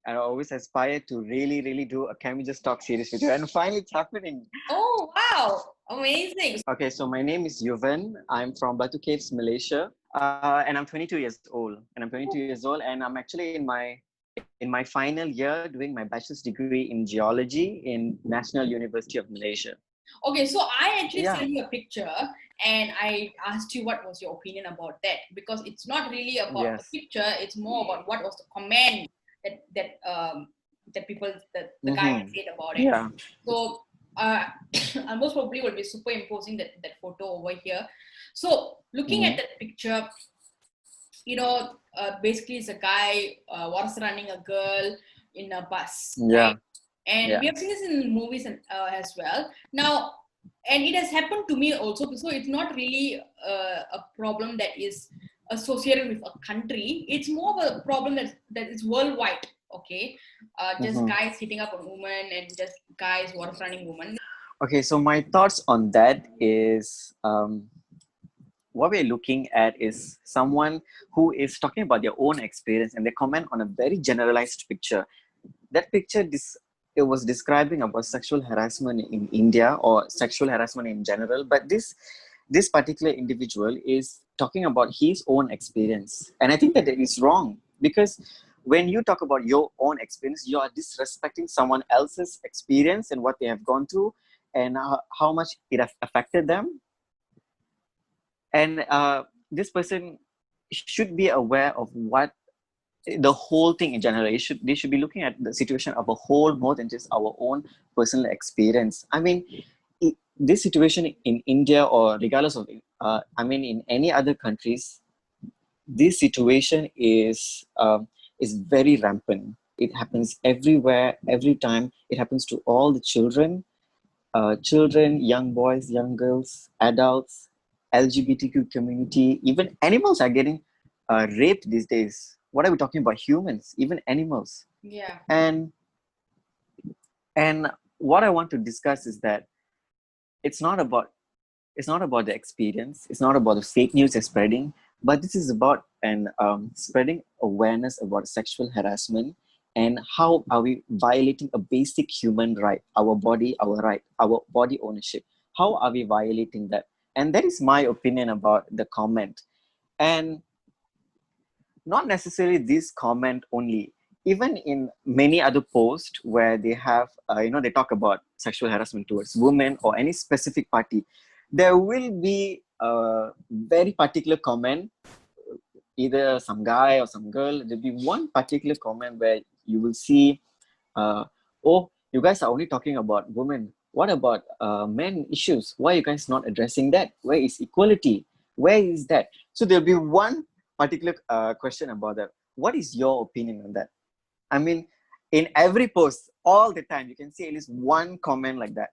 And I always aspire to really do a Can We Just Talk series with you. And finally, it's happening. Oh, wow. Amazing. Okay, so my name is Yuvan. I'm from Batu Caves, Malaysia. And I'm 22 years old. And I'm actually in my final year doing my bachelor's degree in geology in National University of Malaysia. Okay, so I actually Yeah. sent you a picture and I asked you what was your opinion about that, because it's not really about the Yes. picture, it's more about what was the comment that people the guy said about it. Yeah. So I most probably will be superimposing that photo over here. So looking at that picture, basically it's a guy was running a girl in a bus, right? And we have seen this in movies and as well. Now, and it has happened to me also. So it's not really a problem that is associated with a country. It's more of a problem that is worldwide. Okay, just guys hitting up a woman and just guys water running women. Okay, so my thoughts on that is what we're looking at is someone who is talking about their own experience and they comment on a very generalized picture. That picture it was describing about sexual harassment in India or sexual harassment in general, but this particular individual is talking about his own experience, and I think that it is wrong, because when you talk about your own experience, you are disrespecting someone else's experience and what they have gone through and how much it has affected them. And this person should be aware of what the whole thing in general. They should be looking at the situation of a whole more than just our own personal experience. I mean, this situation in India or regardless of, in any other countries, this situation is very rampant. It happens everywhere, every time. It happens to all the children, young boys, young girls, adults, LGBTQ community, even animals are getting raped these days. What are we talking about? Humans, even animals. Yeah. And what I want to discuss is that it's not about the experience. It's not about the fake news they're spreading, but this is about spreading awareness about sexual harassment and how are we violating a basic human right, our body, our body ownership. How are we violating that? And that is my opinion about the comment. And not necessarily this comment only. Even in many other posts where they have, they talk about sexual harassment towards women or any specific party, there will be a very particular comment, either some guy or some girl. There'll be one particular comment where you will see, oh, you guys are only talking about women. What about men issues? Why are you guys not addressing that? Where is equality? Where is that? So there'll be one particular question about that. What is your opinion on that? I mean, in every post, all the time, you can see at least one comment like that.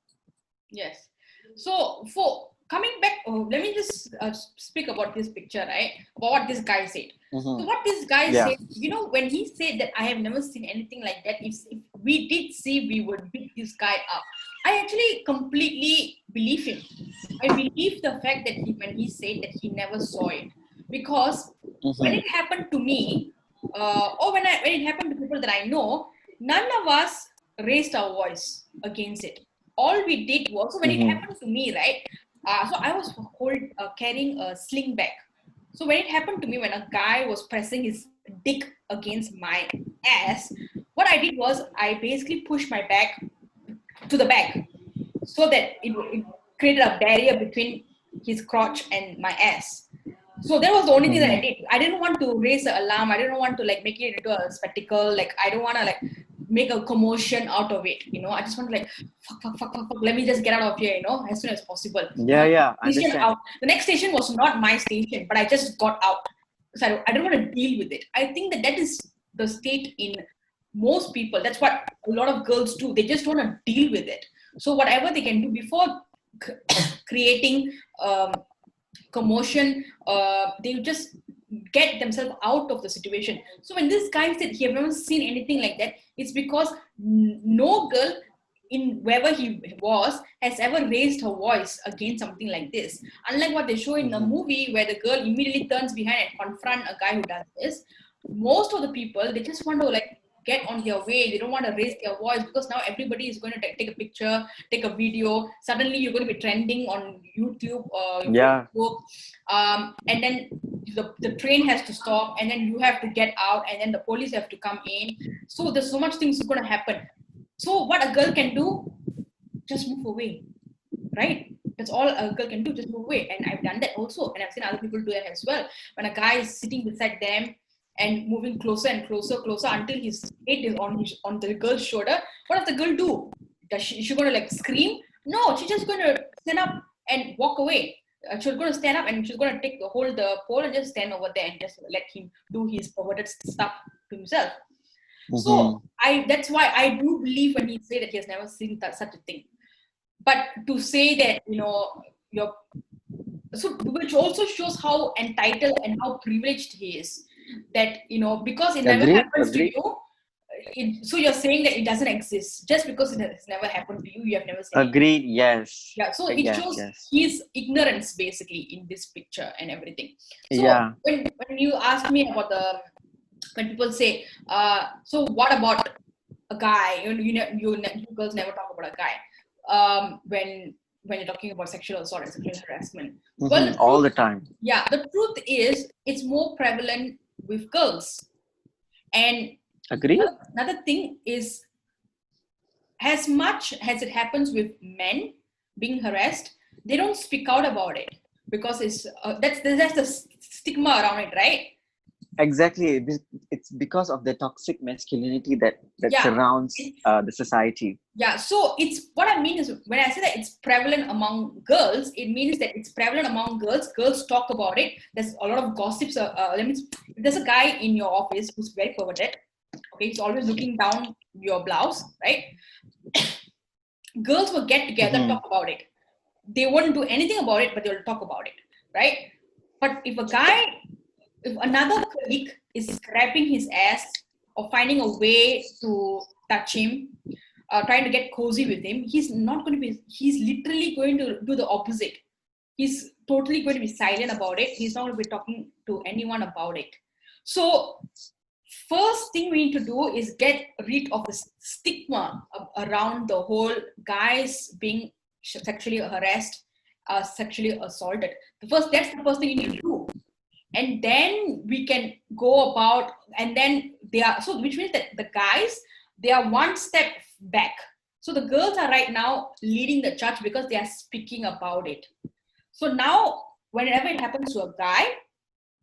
Yes. So for coming back, let me just speak about this picture, right? About what this guy said. So what this guy said, when he said that I have never seen anything like that, if we did see, we would beat this guy up. I actually completely believe him. I believe the fact that when he said that he never saw it, because when it happened to me, or when it happened to people that I know, none of us raised our voice against it. All we did was, so when it happened to me, right? So I was carrying a sling bag. So when it happened to me, when a guy was pressing his dick against my ass, what I did was I basically pushed my bag to the back so that it created a barrier between his crotch and my ass. So that was the only thing that I did. I didn't want to raise the alarm. I didn't want to make it into a spectacle. I don't want to make a commotion out of it. I just want to fuck. Let me just get out of here, as soon as possible. Yeah, understand. Out. The next station was not my station, but I just got out. So I don't want to deal with it. I think that is the state in most people. That's what a lot of girls do. They just want to deal with it. So whatever they can do before creating commotion, they just get themselves out of the situation. So when this guy said he have never seen anything like that, it's because no girl in wherever he was has ever raised her voice against something like this. Unlike what they show in the movie where the girl immediately turns behind and confront a guy who does this, most of the people, they just want to like get on their way. They don't want to raise their voice because now everybody is going to take a picture, take a video. Suddenly you're going to be trending on YouTube or Facebook. And then the train has to stop, and then you have to get out, and then the police have to come in. So there's so much things going to happen. So what a girl can do, just move away, right? That's all a girl can do, just move away. And I've done that also, and I've seen other people do that as well. When a guy is sitting beside them and moving closer and closer until his head is on the girl's shoulder, what does the girl do? Is she going to like scream? No, she's just going to stand up and walk away. She's going to stand up and she's going to take the pole and just stand over there and just let him do his perverted stuff to himself. So that's why I do believe when he said that he has never seen such a thing. But to say that, which also shows how entitled and how privileged he is. That, because it never happens to you, so you're saying that it doesn't exist. Just because it has never happened to you, you have never seen it. Agreed, yes. Yeah, so it shows his ignorance basically in this picture and everything. So when you ask me about when people say, so what about a guy? You girls never talk about a guy when you're talking about sexual assault and sexual harassment. Well, all the time. Yeah, the truth is it's more prevalent with girls. And agree. Another thing is, as much as it happens with men being harassed, they don't speak out about it because that's the stigma around it, right? Exactly. It's because of the toxic masculinity that surrounds the society. Yeah. So it's what I mean is when I say that it's prevalent among girls, it means that it's prevalent among girls. Girls talk about it. There's a lot of gossips. There's a guy in your office who's very perverted. Okay, he's always looking down your blouse, right? Girls will get together, talk about it. They wouldn't do anything about it, but they'll talk about it, right? But if another colleague is grabbing his ass or finding a way to touch him, trying to get cozy with him, he's literally going to do the opposite. He's totally going to be silent about it. He's not going to be talking to anyone about it. So first thing we need to do is get rid of the stigma around the whole guys being sexually harassed, sexually assaulted. That's the first thing you need to do. And then we can go about, and then which means that the guys, they are one step back. So the girls are right now leading the charge because they are speaking about it. So now, whenever it happens to a guy,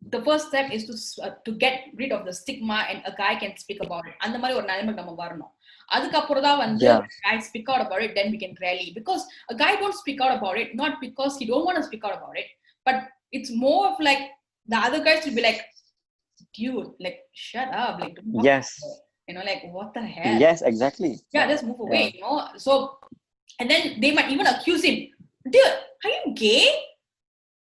the first step is to get rid of the stigma, and a guy can speak about it. அந்த மாதிரி ஒரு நிலைமைக்கு நம்ம வரணும். அதுக்கப்புறம் தான் வந்து guys speak out about it, then we can rally. Because a guy don't speak out about it, not because he don't want to speak out about it, but it's more of like the other guys will be like, dude, like, shut up. Like, like, what the hell? Yes, exactly. Yeah, just move away, So, and then they might even accuse him. Dude, are you gay?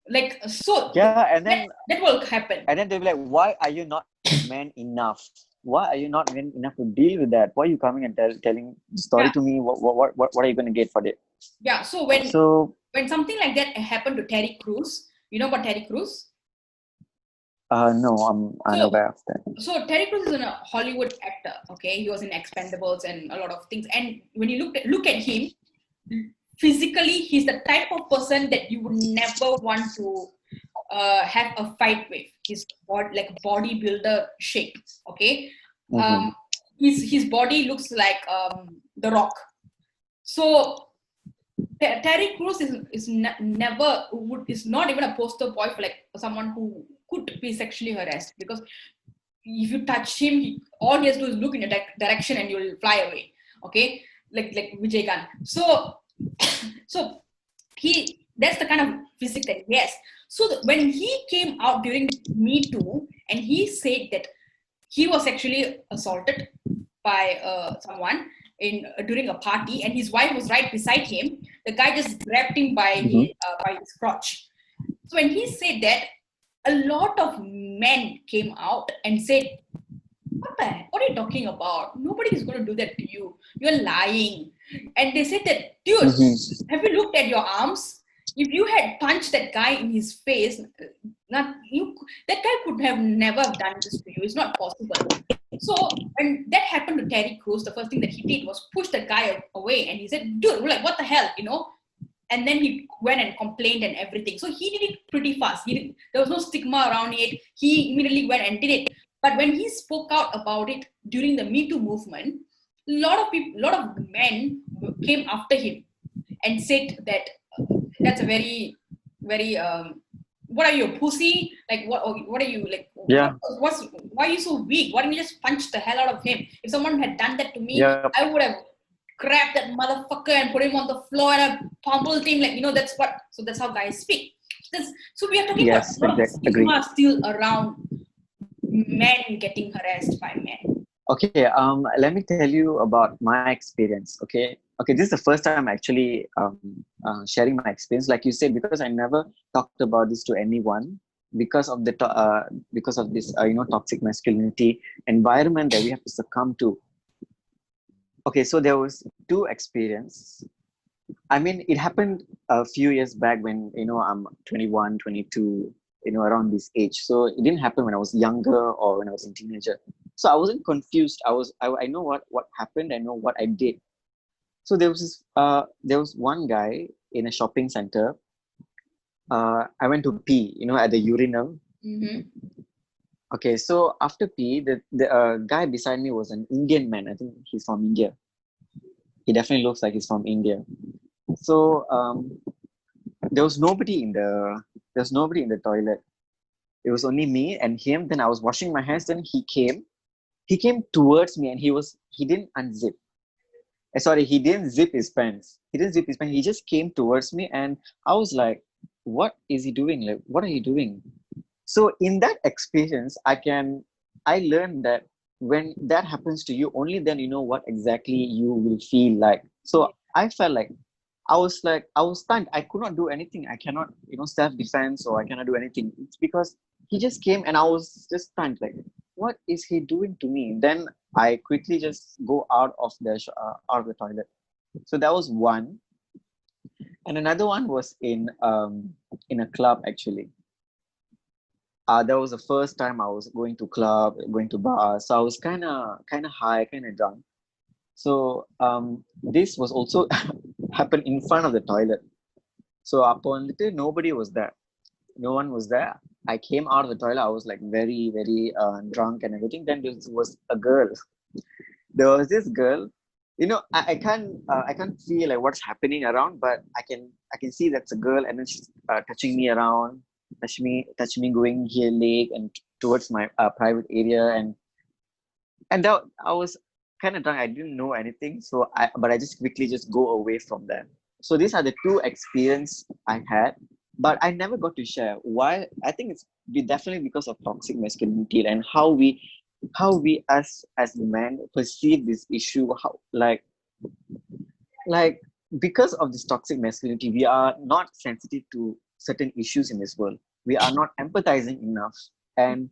Like, so. Yeah, and then. That will happen. And then they'll be like, why are you not man enough? Why are you not man enough to deal with that? Why are you coming and telling the story to me? What are you going to get for it? Yeah, so when something like that happened to Terry Crews, you know about Terry Crews? No, I'm unaware of that. So Terry Crews is a Hollywood actor. Okay, he was in Expendables and a lot of things. And when you look at him, physically, he's the type of person that you would never want to have a fight with. His like bodybuilder shape. Okay, his body looks like The Rock. So Terry Crews is not even a poster boy for like someone who could be sexually harassed, because if you touch him, all he has to do is look in a direction and you'll fly away. Okay, like Vijay Gunn. So that's the kind of physique that he has. So when he came out during Me Too and he said that he was sexually assaulted by someone during a party, and his wife was right beside him, the guy just grabbed him by his crotch. So when he said that, a lot of men came out and said, what are you talking about? Nobody is going to do that to you. You're lying. And they said that, dude, have you looked at your arms? If you had punched that guy in his face, that guy could have never done this to you. It's not possible. So when that happened to Terry Crews, the first thing that he did was push the guy away, and he said, "Dude, like what the hell, you know?" And then he went and complained and everything. So he did it pretty fast. There was no stigma around it. He immediately went and did it. But when he spoke out about it during the Me Too movement, a lot of men came after him and said that that's a very, very what are you, a pussy? Like what are you like? Yeah. Why are you so weak? Why didn't you just punch the hell out of him? If someone had done that to me, Yep. I would have grabbed that motherfucker and put him on the floor and I pummeled him. Like, you know, that's how guys speak. So we are talking about a lot of stigma still around men getting harassed by men. Okay, let me tell you about my experience. Okay, this is the first time actually sharing my experience. Like you said, because I never talked about this to anyone because of this toxic masculinity environment that we have to succumb to. Okay, so there was two experience. I mean, it happened a few years back when I'm 21, 22, around this age. So it didn't happen when I was younger or when I was a teenager. So I wasn't confused. I know what happened. I know what I did. So there was one guy in a shopping center. I went to pee, at the urinal. Mm-hmm. Okay, so after pee, the guy beside me was an Indian man. I think he's from India. He definitely looks like he's from India. So there was nobody in the toilet. It was only me and him. Then I was washing my hands. Then he came towards me and he didn't unzip. Sorry, he didn't zip his pants. He just came towards me and I was like, what is he doing? Like, what are you doing? So in that experience, I learned that when that happens to you, only then you know what exactly you will feel like. So I felt like I was stunned. I could not do anything. I cannot, self-defense, or I cannot do anything. It's because he just came and I was just stunned. Like, what is he doing to me? Then I quickly just go out of the toilet. So that was one, and another one was in a club actually. That was the first time I was going to club, going to bars. So I was kind of high, kind of drunk. So this was also happened in front of the toilet. So upon little, nobody was there. No one was there. I came out of the toilet. I was like very, very drunk and everything. Then there was a girl. There was this girl. I can't see like what's happening around, but I can see that's a girl, and then she's touching me around, touch me going here leg and towards my private area, and that I was kind of drunk. I didn't know anything, but I just quickly just go away from them. So these are the two experience I had, but I never got to share why. I think it's definitely because of toxic masculinity and how we as men perceive this issue. How like because of this toxic masculinity, we are not sensitive to certain issues in this world. We are not empathizing enough, and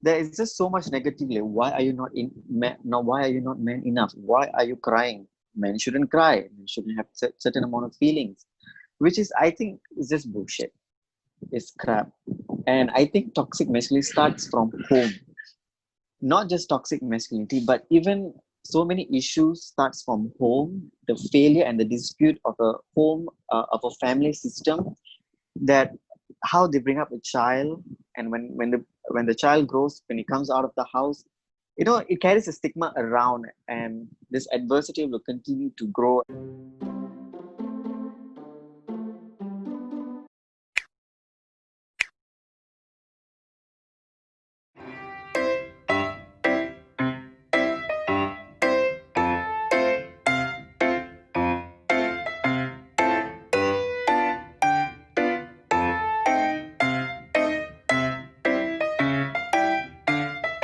there is just so much negativity. Why are you not why are you not man enough? Why are you crying? Men shouldn't cry. Men shouldn't have certain amount of feelings, which is, I think, is just bullshit. It's crap. And I think toxic masculinity starts from home. Not just toxic masculinity, but even so many issues starts from home. The failure and the dispute of a home, of a family system, that how they bring up a child, and when the child grows, when he comes out of the house, it carries a stigma around, and this adversity will continue to grow.